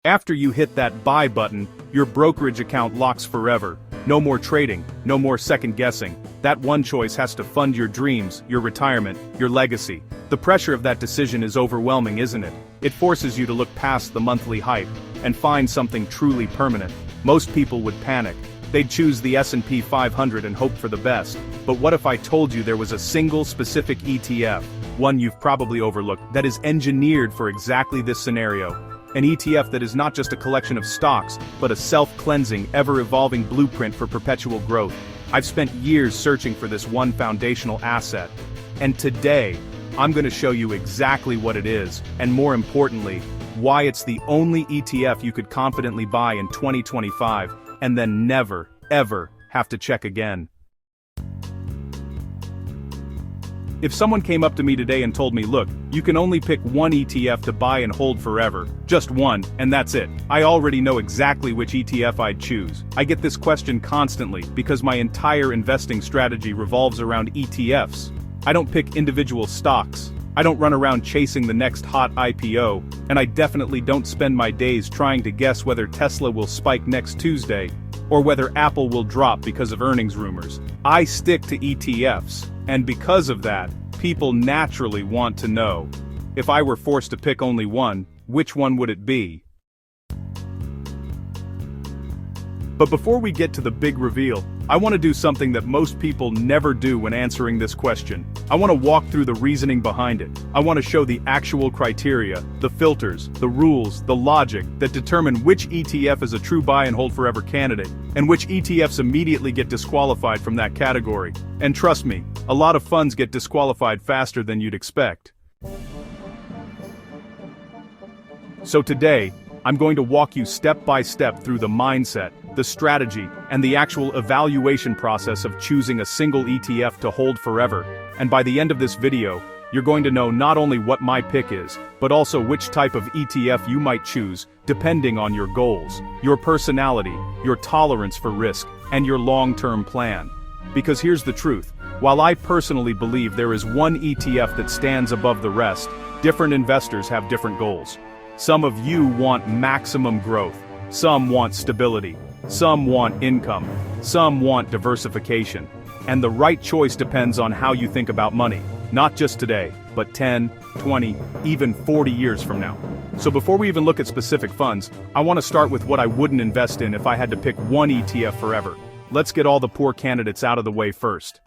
After you hit that buy button, your brokerage account locks forever. No more trading, no more second guessing. That one choice has to fund your dreams, your retirement, your legacy. The pressure of that decision is overwhelming, isn't it? It forces you to look past the monthly hype and find something truly permanent. Most people would panic. They'd choose the S&P 500 and hope for the best. But what if I told you there was a single specific ETF, one you've probably overlooked, that is engineered for exactly this scenario? An ETF that is not just a collection of stocks, but a self-cleansing, ever-evolving blueprint for perpetual growth. I've spent years searching for this one foundational asset. And today, I'm going to show you exactly what it is, and more importantly, why it's the only ETF you could confidently buy in 2025, and then never, ever have to check again. If someone came up to me today and told me, look, you can only pick one ETF to buy and hold forever, just one, and that's it, I already know exactly which ETF I'd choose. I get this question constantly because my entire investing strategy revolves around ETFs. I don't pick individual stocks. I don't run around chasing the next hot IPO, and I definitely don't spend my days trying to guess whether Tesla will spike next Tuesday, or whether Apple will drop because of earnings rumors. I stick to ETFs, and because of that, people naturally want to know. If I were forced to pick only one, which one would it be? But before we get to the big reveal, I want to do something that most people never do when answering this question. I want to walk through the reasoning behind it. I want to show the actual criteria, the filters, the rules, the logic that determine which ETF is a true buy and hold forever candidate, and which ETFs immediately get disqualified from that category. And trust me, a lot of funds get disqualified faster than you'd expect. So today, I'm going to walk you step by step through the mindset, the strategy, and the actual evaluation process of choosing a single ETF to hold forever. And by the end of this video, you're going to know not only what my pick is, but also which type of ETF you might choose, depending on your goals, your personality, your tolerance for risk, and your long-term plan. Because here's the truth, while I personally believe there is one ETF that stands above the rest, different investors have different goals. Some of you want maximum growth, some want stability, some want income, some want diversification. And the right choice depends on how you think about money, not just today, but 10, 20, even 40 years from now. So before we even look at specific funds, I want to start with what I wouldn't invest in if I had to pick one ETF forever. Let's get all the poor candidates out of the way first.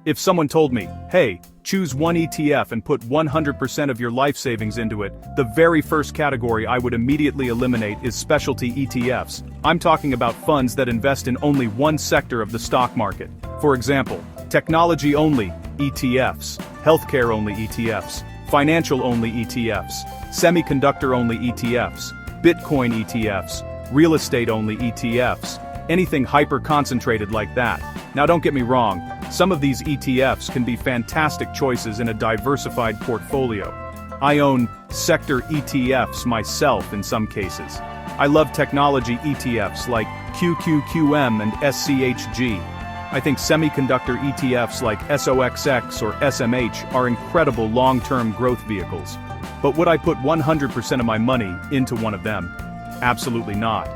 If someone told me, hey, choose one ETF and put 100% of your life savings into it, the very first category I would immediately eliminate is specialty ETFs. I'm talking about funds that invest in only one sector of the stock market. For example, technology-only ETFs, healthcare-only ETFs, financial-only ETFs, semiconductor-only ETFs, Bitcoin ETFs, real estate-only ETFs, anything hyper-concentrated like that. Now don't get me wrong, some of these ETFs can be fantastic choices in a diversified portfolio. I own sector ETFs myself in some cases. I love technology ETFs like QQQM and SCHG. I think semiconductor ETFs like SOXX or SMH are incredible long-term growth vehicles. But would I put 100% of my money into one of them? Absolutely not.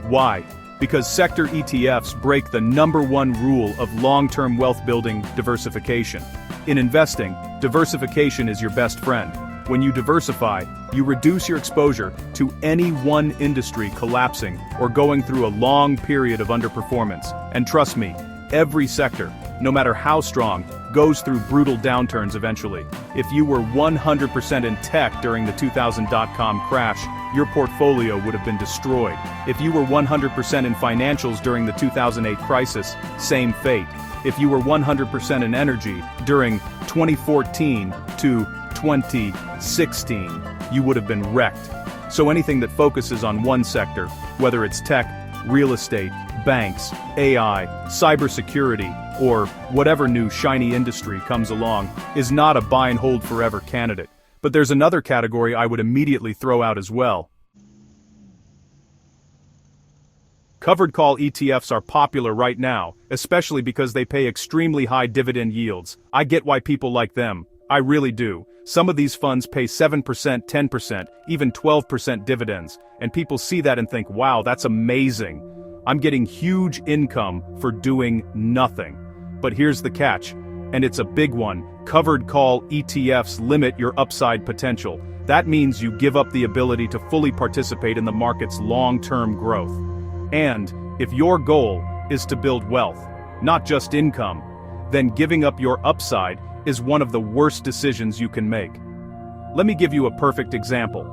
Why? Because sector ETFs break the #1 rule of long-term wealth building: diversification. In investing, diversification is your best friend. When you diversify, you reduce your exposure to any one industry collapsing or going through a long period of underperformance. And trust me, every sector, no matter how strong, goes through brutal downturns eventually. If you were 100% in tech during the 2000 dot-com crash, your portfolio would have been destroyed. If you were 100% in financials during the 2008 crisis, same fate. If you were 100% in energy during 2014 to 2016, you would have been wrecked. So anything that focuses on one sector, whether it's tech, real estate, banks, AI, cybersecurity, or whatever new shiny industry comes along, is not a buy and hold forever candidate. But there's another category I would immediately throw out as well. Covered call ETFs are popular right now, especially because they pay extremely high dividend yields. I get why people like them. I really do. Some of these funds pay 7%, 10%, even 12% dividends, and people see that and think, wow, that's amazing. I'm getting huge income for doing nothing. But here's the catch, and it's a big one. Covered call ETFs limit your upside potential. That means you give up the ability to fully participate in the market's long-term growth. And if your goal is to build wealth, not just income, then giving up your upside is one of the worst decisions you can make. Let me give you a perfect example.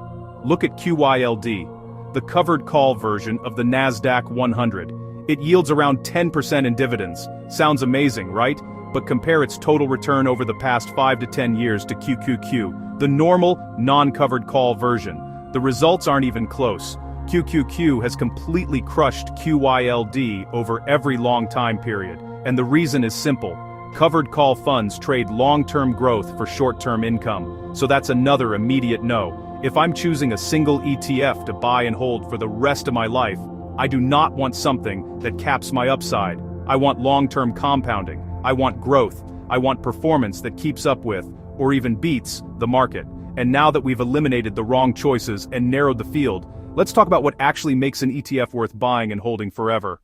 Look at QYLD, the covered call version of the NASDAQ 100. It yields around 10% in dividends. Sounds amazing, right? But compare its total return over the past 5 to 10 years to QQQ, the normal, non-covered call version. The results aren't even close. QQQ has completely crushed QYLD over every long time period, and the reason is simple. Covered call funds trade long-term growth for short-term income, so that's another immediate no. If I'm choosing a single ETF to buy and hold for the rest of my life, I do not want something that caps my upside. I want long-term compounding. I want growth. I want performance that keeps up with, or even beats, the market. And now that we've eliminated the wrong choices and narrowed the field, let's talk about what actually makes an ETF worth buying and holding forever.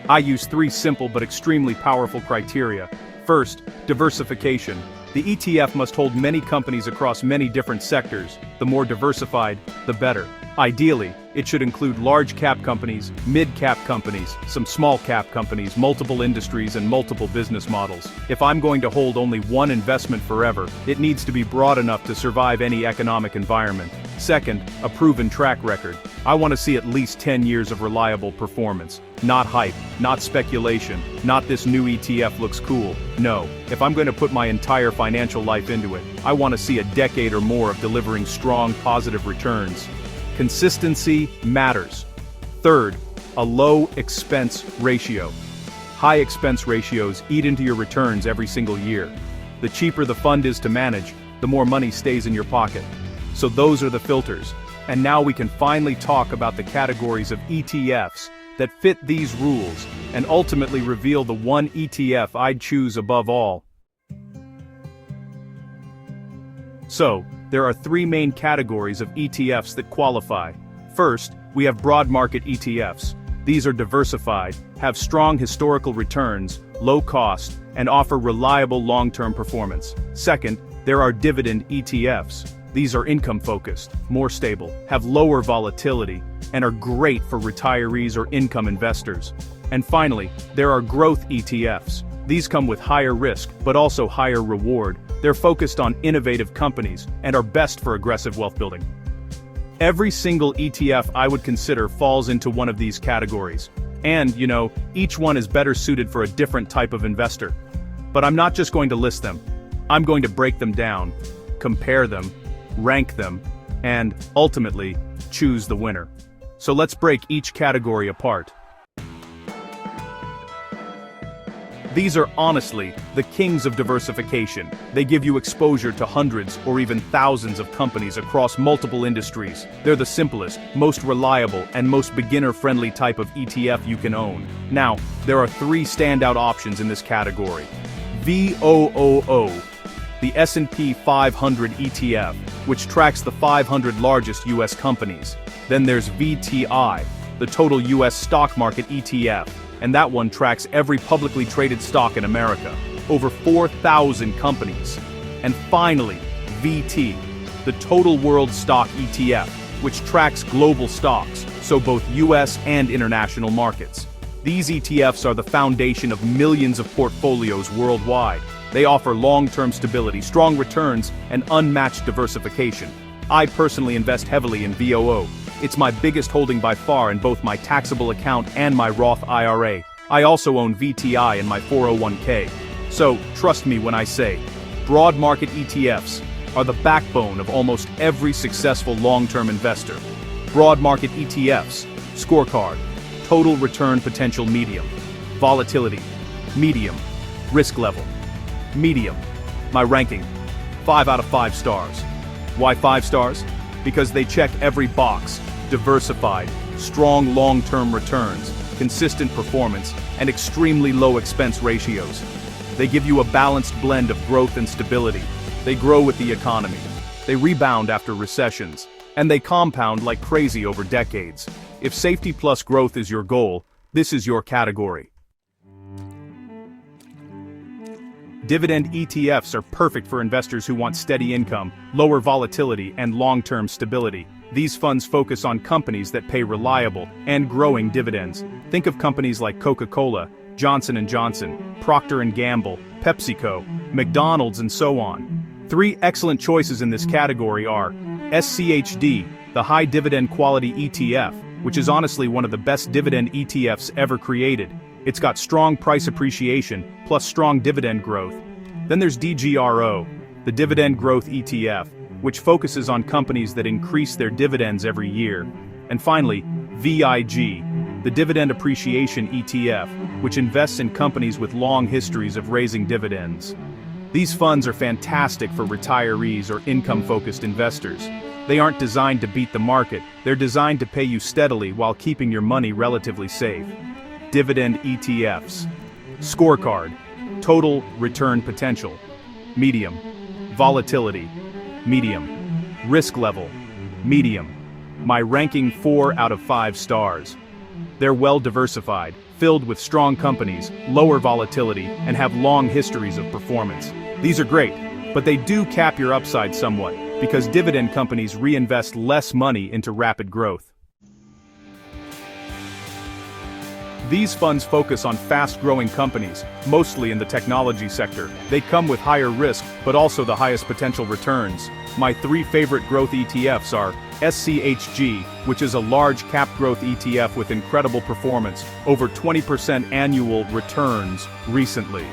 I use 3 simple but extremely powerful criteria. First, diversification. The ETF must hold many companies across many different sectors. The more diversified, the better. Ideally, it should include large-cap companies, mid-cap companies, some small-cap companies, multiple industries, and multiple business models. If I'm going to hold only one investment forever, it needs to be broad enough to survive any economic environment. Second, a proven track record. I want to see at least 10 years of reliable performance. Not hype, not speculation, not this new ETF looks cool. No, if I'm going to put my entire financial life into it, I want to see a decade or more of delivering strong, positive returns. Consistency matters. Third, a low expense ratio. High expense ratios eat into your returns every single year. The cheaper the fund is to manage, the more money stays in your pocket. So those are the filters. And now we can finally talk about the categories of ETFs that fit these rules and ultimately reveal the one ETF I'd choose above all. So, there are 3 main categories of ETFs that qualify. First, we have broad market ETFs. These are diversified, have strong historical returns, low cost, and offer reliable long-term performance. Second, there are dividend ETFs. These are income-focused, more stable, have lower volatility, and are great for retirees or income investors. And finally, there are growth ETFs. These come with higher risk, but also higher reward. They're focused on innovative companies and are best for aggressive wealth building. Every single ETF I would consider falls into one of these categories. And, each one is better suited for a different type of investor. But I'm not just going to list them. I'm going to break them down, compare them, rank them, and, ultimately, choose the winner. So let's break each category apart. These are honestly the kings of diversification. They give you exposure to hundreds or even thousands of companies across multiple industries. They're the simplest, most reliable, and most beginner-friendly type of ETF you can own. Now, there are 3 standout options in this category. VOOO, the S&P 500 ETF, which tracks the 500 largest US companies. Then there's VTI, the total US stock market ETF. And that one tracks every publicly traded stock in America, over 4,000 companies. And finally, VT, the Total World Stock ETF, which tracks global stocks, so both US and international markets. These ETFs are the foundation of millions of portfolios worldwide. They offer long-term stability, strong returns, and unmatched diversification. I personally invest heavily in VOO. It's my biggest holding by far in both my taxable account and my Roth IRA. I also own VTI in my 401k. So, trust me when I say, broad market ETFs are the backbone of almost every successful long-term investor. Broad market ETFs, scorecard, total return potential medium, volatility, medium, risk level, medium. My ranking, 5 out of 5 stars. Why 5 stars? Because they check every box. Diversified, strong long-term returns, consistent performance, and extremely low expense ratios. They give you a balanced blend of growth and stability. They grow with the economy. They rebound after recessions. And they compound like crazy over decades. If safety plus growth is your goal, this is your category. Dividend ETFs are perfect for investors who want steady income, lower volatility, and long-term stability. These funds focus on companies that pay reliable and growing dividends. Think of companies like Coca-Cola, Johnson & Johnson, Procter & Gamble, PepsiCo, McDonald's, and so on. 3 excellent choices in this category are SCHD, the High Dividend Quality ETF, which is honestly one of the best dividend ETFs ever created. It's got strong price appreciation, plus strong dividend growth. Then there's DGRO, the Dividend Growth ETF, which focuses on companies that increase their dividends every year. And finally, VIG, the Dividend Appreciation ETF, which invests in companies with long histories of raising dividends. These funds are fantastic for retirees or income-focused investors. They aren't designed to beat the market, they're designed to pay you steadily while keeping your money relatively safe. Dividend ETFs. Scorecard. Total return potential. Medium. Volatility. Medium. Risk level. Medium. My ranking 4 out of 5 stars. They're well diversified, filled with strong companies, lower volatility, and have long histories of performance. These are great, but they do cap your upside somewhat, because dividend companies reinvest less money into rapid growth. These funds focus on fast-growing companies, mostly in the technology sector. They come with higher risk, but also the highest potential returns. My 3 favorite growth ETFs are SCHG, which is a large cap growth ETF with incredible performance, over 20% annual returns recently.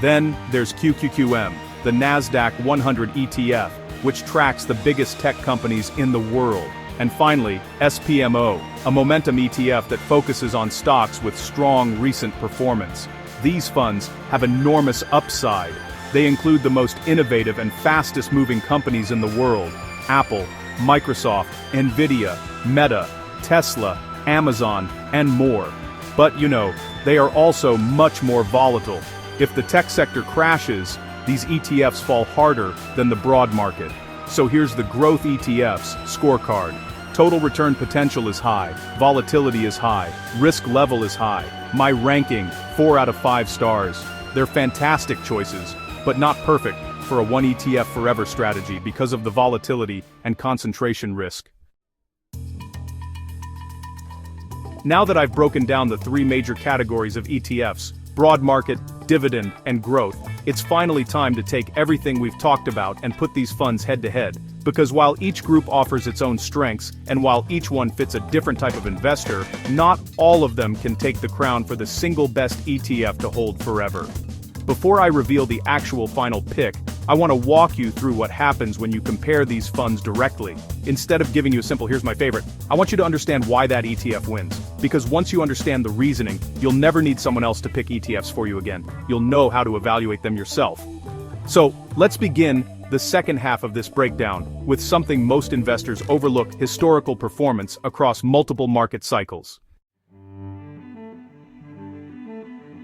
Then there's QQQM, the NASDAQ 100 ETF, which tracks the biggest tech companies in the world. And finally, SPMO, a momentum ETF that focuses on stocks with strong recent performance. These funds have enormous upside. They include the most innovative and fastest-moving companies in the world: Apple, Microsoft, Nvidia, Meta, Tesla, Amazon, and more. But they are also much more volatile. If the tech sector crashes, these ETFs fall harder than the broad market. So here's the growth ETFs scorecard. Total return potential is high, volatility is high, risk level is high. My ranking, 4 out of 5 stars. They're fantastic choices, but not perfect for a one ETF forever strategy because of the volatility and concentration risk. Now that I've broken down the 3 major categories of ETFs, broad market, dividend, and growth, it's finally time to take everything we've talked about and put these funds head-to-head. Because while each group offers its own strengths, and while each one fits a different type of investor, not all of them can take the crown for the single best ETF to hold forever. Before I reveal the actual final pick, I want to walk you through what happens when you compare these funds directly. Instead of giving you a simple "here's my favorite," I want you to understand why that ETF wins. Because once you understand the reasoning, you'll never need someone else to pick ETFs for you again. You'll know how to evaluate them yourself. So, let's begin the second half of this breakdown with something most investors overlook: historical performance across multiple market cycles.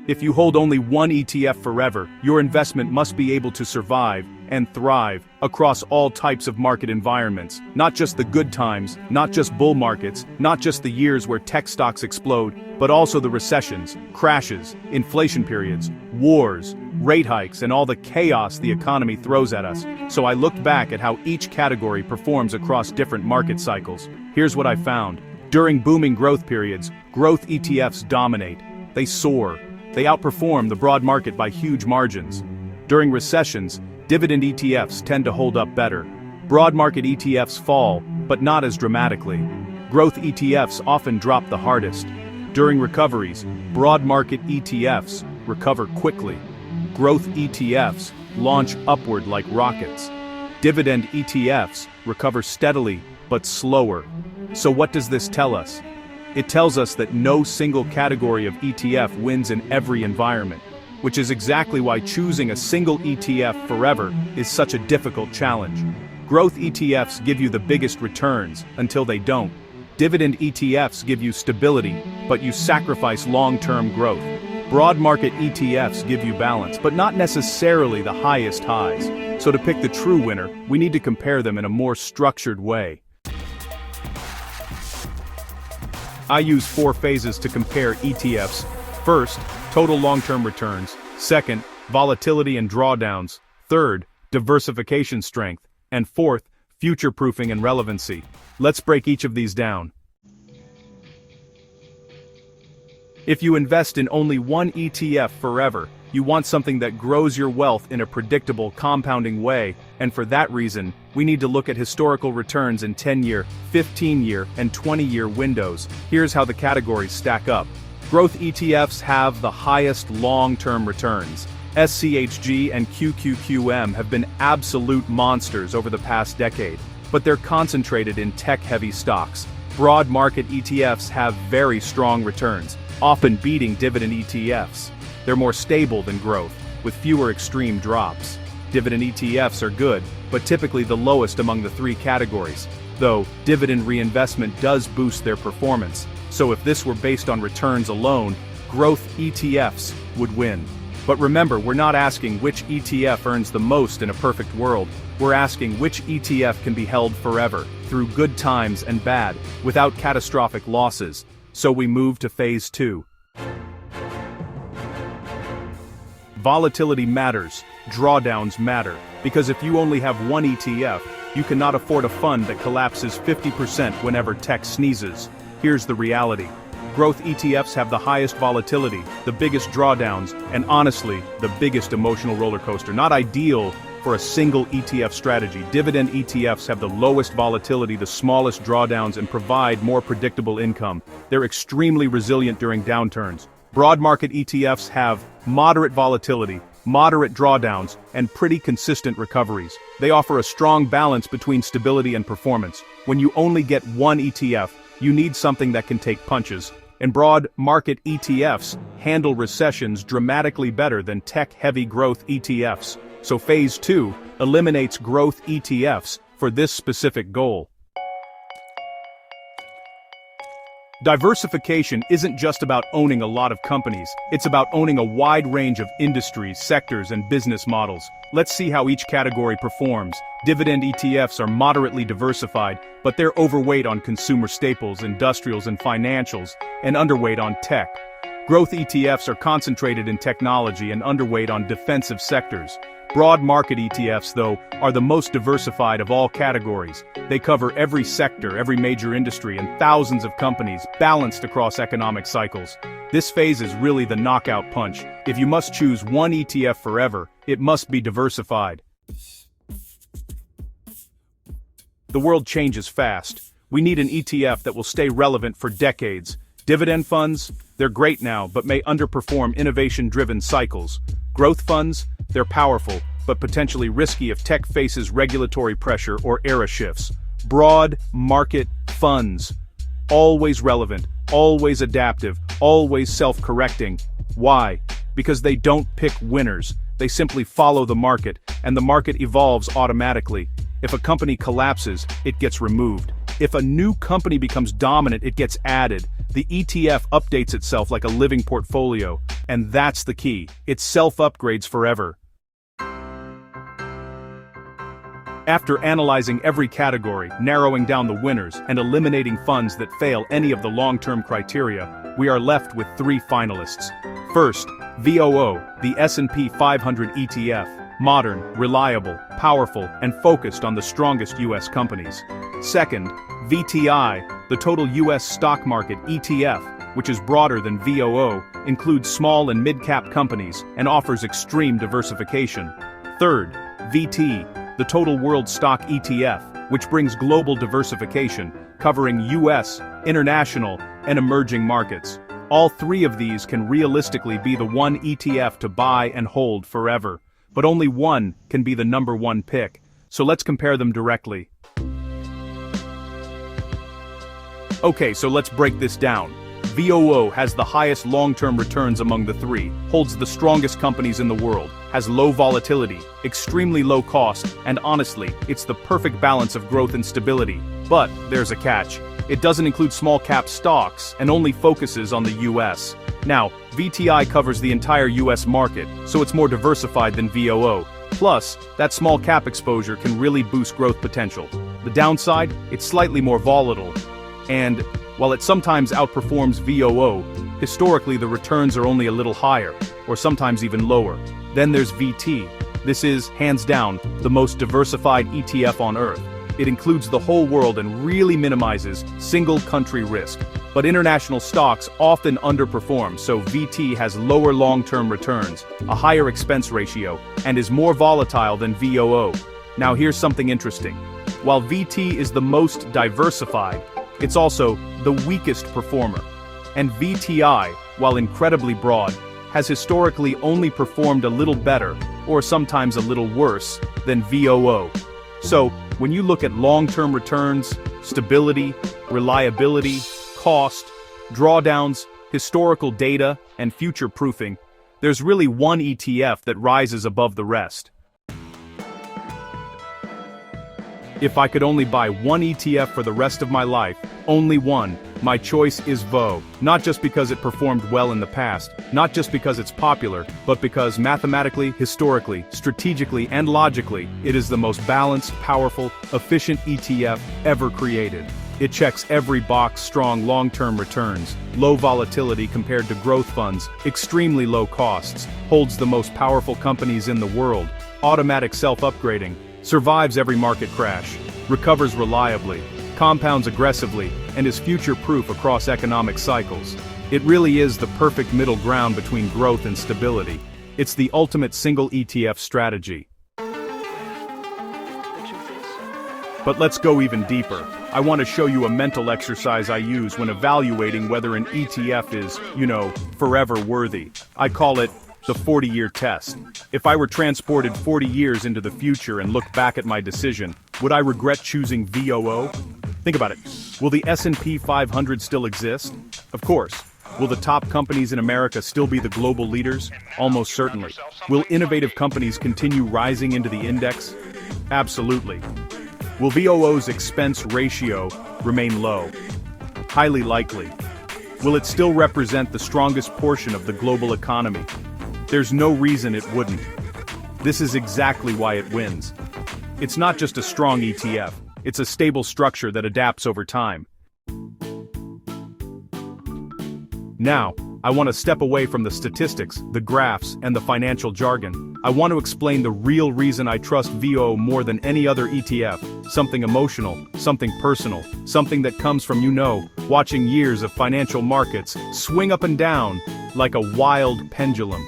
If you hold only one ETF forever, your investment must be able to survive and thrive across all types of market environments. Not just the good times, not just bull markets, not just the years where tech stocks explode, but also the recessions, crashes, inflation periods, wars, rate hikes, and all the chaos the economy throws at us. So I looked back at how each category performs across different market cycles. Here's what I found. During booming growth periods, growth ETFs dominate. They soar. They outperform the broad market by huge margins. During recessions, dividend ETFs tend to hold up better. Broad market ETFs fall, but not as dramatically. Growth ETFs often drop the hardest. During recoveries, broad market ETFs recover quickly. Growth ETFs launch upward like rockets. Dividend ETFs recover steadily, but slower. So what does this tell us? It tells us that no single category of ETF wins in every environment, which is exactly why choosing a single ETF forever is such a difficult challenge. Growth ETFs give you the biggest returns until they don't. Dividend ETFs give you stability, but you sacrifice long-term growth. Broad market ETFs give you balance, but not necessarily the highest highs. So to pick the true winner, we need to compare them in a more structured way. I use 4 phases to compare ETFs. First, total long-term returns. Second, volatility and drawdowns. Third, diversification strength. And fourth, future-proofing and relevancy. Let's break each of these down. If you invest in only one ETF forever, you want something that grows your wealth in a predictable, compounding way, and for that reason, we need to look at historical returns in 10-year, 15-year, and 20-year windows. Here's how the categories stack up. Growth ETFs have the highest long-term returns. SCHG and QQQM have been absolute monsters over the past decade, but they're concentrated in tech-heavy stocks. Broad market ETFs have very strong returns, often beating dividend ETFs. They're more stable than growth, with fewer extreme drops. Dividend ETFs are good, but typically the lowest among the 3 categories, though dividend reinvestment does boost their performance. So if this were based on returns alone, growth ETFs would win. But remember, we're not asking which ETF earns the most in a perfect world. We're asking which ETF can be held forever, through good times and bad, without catastrophic losses. So we move to phase 2. Volatility matters, drawdowns matter, because if you only have one ETF, you cannot afford a fund that collapses 50% whenever tech sneezes. Here's the reality. Growth ETFs have the highest volatility, the biggest drawdowns, and honestly, the biggest emotional roller coaster. Not ideal for a single ETF strategy. Dividend ETFs have the lowest volatility, the smallest drawdowns, and provide more predictable income. They're extremely resilient during downturns. Broad market ETFs have moderate volatility, moderate drawdowns, and pretty consistent recoveries. They offer a strong balance between stability and performance. When you only get one ETF, you need something that can take punches. And broad market ETFs handle recessions dramatically better than tech-heavy growth ETFs. So phase 2 eliminates growth ETFs for this specific goal. Diversification isn't just about owning a lot of companies, it's about owning a wide range of industries, sectors, and business models. Let's see how each category performs. Dividend ETFs are moderately diversified, but they're overweight on consumer staples, industrials, and financials, and underweight on tech. Growth ETFs are concentrated in technology and underweight on defensive sectors. Broad market ETFs, though, are the most diversified of all categories. They cover every sector, every major industry, and thousands of companies, balanced across economic cycles. This phase is really the knockout punch. If you must choose one ETF forever, it must be diversified. The world changes fast. We need an ETF that will stay relevant for decades. Dividend funds? They're great now, but may underperform innovation-driven cycles. Growth funds? They're powerful, but potentially risky if tech faces regulatory pressure or era shifts. Broad market funds. Always relevant, always adaptive, always self-correcting. Why? Because they don't pick winners. They simply follow the market, and the market evolves automatically. If a company collapses, it gets removed. If a new company becomes dominant, it gets added. The ETF updates itself like a living portfolio, and that's the key. It self-upgrades forever. After analyzing every category, narrowing down the winners, and eliminating funds that fail any of the long-term criteria, we are left with 3 finalists. First, VOO, the S&P 500 ETF. Modern, reliable, powerful, and focused on the strongest U.S. companies. Second, VTI, the total U.S. stock market ETF, which is broader than VOO, includes small and mid-cap companies, and offers extreme diversification. Third, VT, the total world stock ETF, which brings global diversification, covering U.S., international, and emerging markets. All 3 of these can realistically be the one ETF to buy and hold forever. But only one can be the number 1 pick. So let's compare them directly. Okay, so let's break this down. VOO has the highest long-term returns among the 3, holds the strongest companies in the world, has low volatility, extremely low cost, and honestly, it's the perfect balance of growth and stability. But there's a catch. It doesn't include small-cap stocks and only focuses on the US. Now, VTI covers the entire US market, so it's more diversified than VOO. Plus, that small cap exposure can really boost growth potential. The downside, it's slightly more volatile. And, while it sometimes outperforms VOO, historically the returns are only a little higher, or sometimes even lower. Then there's VT. This is, hands down, the most diversified ETF on Earth. It includes the whole world and really minimizes single country risk. But international stocks often underperform, so VT has lower long-term returns, a higher expense ratio, and is more volatile than VOO. Now here's something interesting. While VT is the most diversified, it's also the weakest performer. And VTI, while incredibly broad, has historically only performed a little better, or sometimes a little worse, than VOO. So, when you look at long-term returns, stability, reliability, cost, drawdowns, historical data, and future-proofing, there's really one ETF that rises above the rest. If I could only buy one ETF for the rest of my life, only one, my choice is VOO. Not just because it performed well in the past, not just because it's popular, but because mathematically, historically, strategically, and logically, it is the most balanced, powerful, efficient ETF ever created. It checks every box: strong long-term returns, low volatility compared to growth funds, extremely low costs, holds the most powerful companies in the world, automatic self-upgrading, survives every market crash, recovers reliably, compounds aggressively, and is future-proof across economic cycles. It really is the perfect middle ground between growth and stability. It's the ultimate single ETF strategy. But let's go even deeper. I want to show you a mental exercise I use when evaluating whether an ETF is, forever worthy. I call it the 40-year test. If I were transported 40 years into the future and looked back at my decision, would I regret choosing VOO? Think about it. Will the S&P 500 still exist? Of course. Will the top companies in America still be the global leaders? Almost certainly. Will innovative companies continue rising into the index? Absolutely. Will VOO's expense ratio remain low? Highly likely. Will it still represent the strongest portion of the global economy? There's no reason it wouldn't. This is exactly why it wins. It's not just a strong ETF, it's a stable structure that adapts over time. Now, I want to step away from the statistics, the graphs, and the financial jargon. I want to explain the real reason I trust VOO more than any other ETF, something emotional, something personal, something that comes from watching years of financial markets swing up and down like a wild pendulum.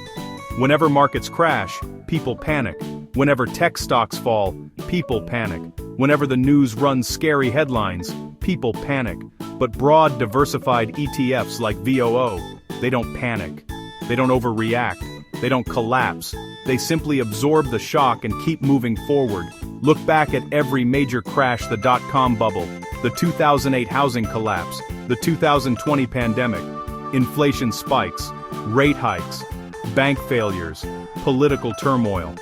Whenever markets crash, people panic. Whenever tech stocks fall, people panic. Whenever the news runs scary headlines, people panic. But broad, diversified ETFs like VOO, they don't panic. They don't overreact. They don't collapse. They simply absorb the shock and keep moving forward. Look back at every major crash: the dot-com bubble, the 2008 housing collapse, the 2020 pandemic, inflation spikes, rate hikes, bank failures, political turmoil.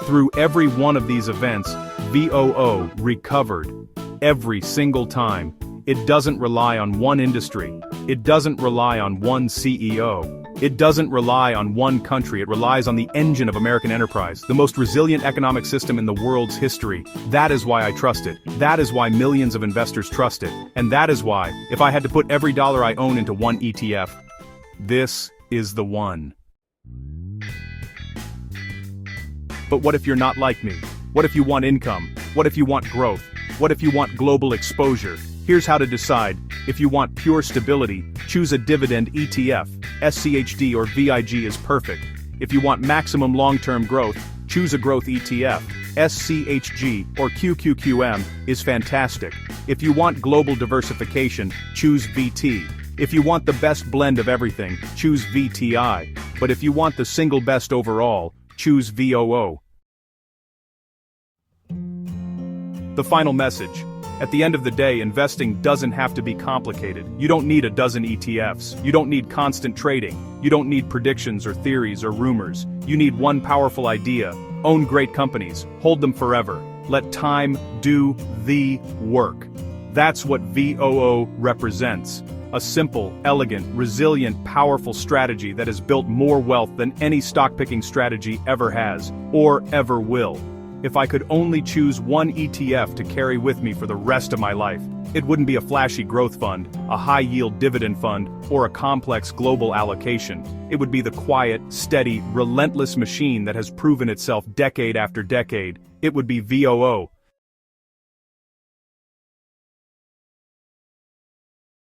Through every one of these events, VOO recovered. Every single time. It doesn't rely on one industry. It doesn't rely on one CEO. It doesn't rely on one country. It relies on the engine of American enterprise, the most resilient economic system in the world's history. That is why I trust it. That is why millions of investors trust it. And that is why, if I had to put every dollar I own into one ETF, this is the one. But what if you're not like me? What if you want income? What if you want growth? What if you want global exposure? Here's how to decide. If you want pure stability, choose a Dividend ETF. SCHD or VIG is perfect. If you want maximum long-term growth, choose a growth ETF. SCHG or QQQM is fantastic. If you want global diversification, choose VT. If you want the best blend of everything, choose VTI. But if you want the single best overall, choose VOO. The final message. At the end of the day, investing doesn't have to be complicated. You don't need a dozen ETFs. You don't need constant trading. You don't need predictions or theories or rumors. You need one powerful idea. Own great companies. Hold them forever. Let time do the work. That's what VOO represents. A simple, elegant, resilient, powerful strategy that has built more wealth than any stock-picking strategy ever has, or ever will. If I could only choose one ETF to carry with me for the rest of my life, it wouldn't be a flashy growth fund, a high-yield dividend fund, or a complex global allocation. It would be the quiet, steady, relentless machine that has proven itself decade after decade. It would be VOO,